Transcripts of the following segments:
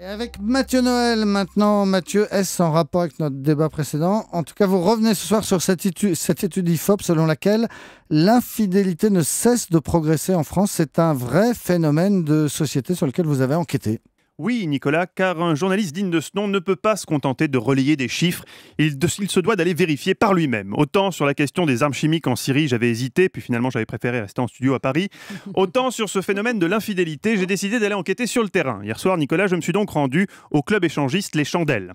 Et avec Mathieu Noël maintenant. Mathieu, est-ce en rapport avec notre débat précédent? En tout cas, vous revenez ce soir sur cette étude IFOP selon laquelle l'infidélité ne cesse de progresser en France. C'est un vrai phénomène de société sur lequel vous avez enquêté. Oui, Nicolas, car un journaliste digne de ce nom ne peut pas se contenter de relayer des chiffres. Il se doit d'aller vérifier par lui-même. Autant sur la question des armes chimiques en Syrie, j'avais hésité, puis finalement j'avais préféré rester en studio à Paris. Autant sur ce phénomène de l'infidélité, j'ai décidé d'aller enquêter sur le terrain. Hier soir, Nicolas, je me suis donc rendu au club échangiste Les Chandelles.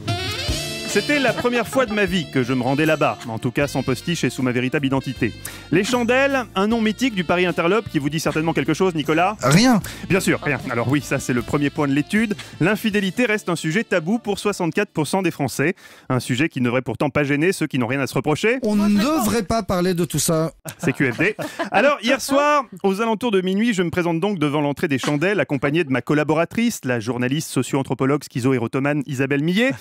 C'était la première fois de ma vie que je me rendais là-bas, en tout cas sans postiche et sous ma véritable identité. Les Chandelles, un nom mythique du Paris Interlope qui vous dit certainement quelque chose, Nicolas? Rien. Bien sûr, rien. Alors oui, ça c'est le premier point de l'étude. L'infidélité reste un sujet tabou pour 64% des Français. Un sujet qui ne devrait pourtant pas gêner ceux qui n'ont rien à se reprocher. On ne devrait pas parler de tout ça. C'est QFD. Alors hier soir, aux alentours de minuit, je me présente donc devant l'entrée des Chandelles, accompagné de ma collaboratrice, la journaliste socio-anthropologue schizo-érotomane Isabelle Millet,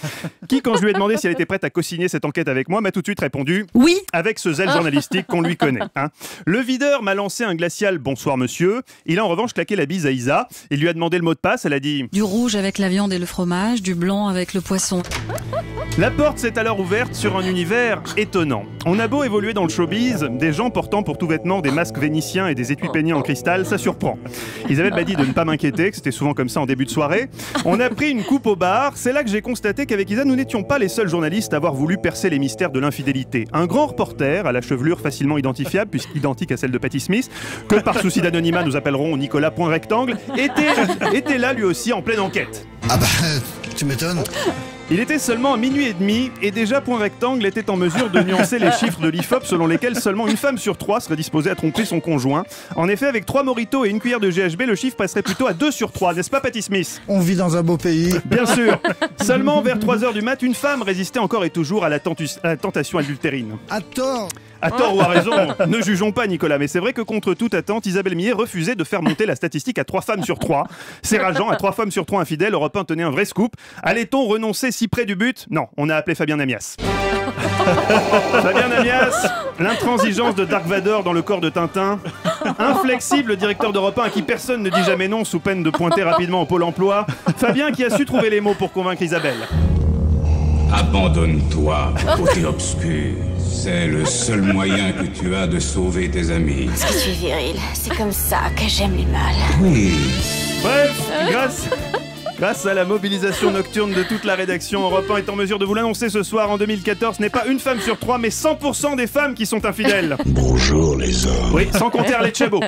qui, quand je lui ai demandé si elle était prête à co-signer cette enquête avec moi, m'a tout de suite répondu oui, avec ce zèle journalistique qu'on lui connaît. Hein. Le videur m'a lancé un glacial « Bonsoir monsieur ». Il a en revanche claqué la bise à Isa. Il lui a demandé le mot de passe. Elle a dit du rouge avec la viande et le fromage, du blanc avec le poisson. La porte s'est alors ouverte sur un univers étonnant. On a beau évoluer dans le showbiz, des gens portant pour tout vêtement des masques vénitiens et des étuis peignés en cristal, ça surprend. Isabelle m'a dit de ne pas m'inquiéter, que c'était souvent comme ça en début de soirée. On a pris une coupe au bar. C'est là que j'ai constaté qu'avec Isa, nous n'étions pas les seuls journalistes à avoir voulu percer les mystères de l'infidélité. Un grand reporter, à la chevelure facilement identifiable, puisqu'identique à celle de Patti Smith, que par souci d'anonymat nous appellerons Nicolas Point Rectangle, était là lui aussi en pleine enquête. Ah bah, tu m'étonnes. Il était seulement à minuit et demi et déjà Point Rectangle était en mesure de nuancer les chiffres de l'IFOP selon lesquels seulement une femme sur 3 serait disposée à tromper son conjoint. En effet, avec 3 mojitos et une cuillère de GHB, le chiffre passerait plutôt à 2 sur 3, n'est-ce pas Patti Smith? On vit dans un beau pays. Bien sûr. Seulement vers 3h du mat, une femme résistait encore et toujours à la tentation adultérine. À tort. À tort ou à raison, ne jugeons pas Nicolas, mais c'est vrai que contre toute attente, Isabelle Millet refusait de faire monter la statistique à 3 femmes sur 3. C'est rageant, à 3 femmes sur 3 infidèles, Europe 1 tenait un vrai scoop. Allait-on renoncer si près du but? Non, on a appelé Fabien Namias. Fabien Namias, l'intransigeance de Dark Vador dans le corps de Tintin, inflexible directeur d'Europe 1 à qui personne ne dit jamais non sous peine de pointer rapidement au Pôle emploi. Fabien qui a su trouver les mots pour convaincre Isabelle. Abandonne-toi au côté obscur. C'est le seul moyen que tu as de sauver tes amis. Parce que tu es viril. C'est comme ça que j'aime les mâles. Oui. Bref, grâce à la mobilisation nocturne de toute la rédaction, Europe 1 est en mesure de vous l'annoncer ce soir. En 2014, ce n'est pas une femme sur 3, mais 100% des femmes qui sont infidèles. Bonjour les hommes. Oui, sans compter Arlette Chabot.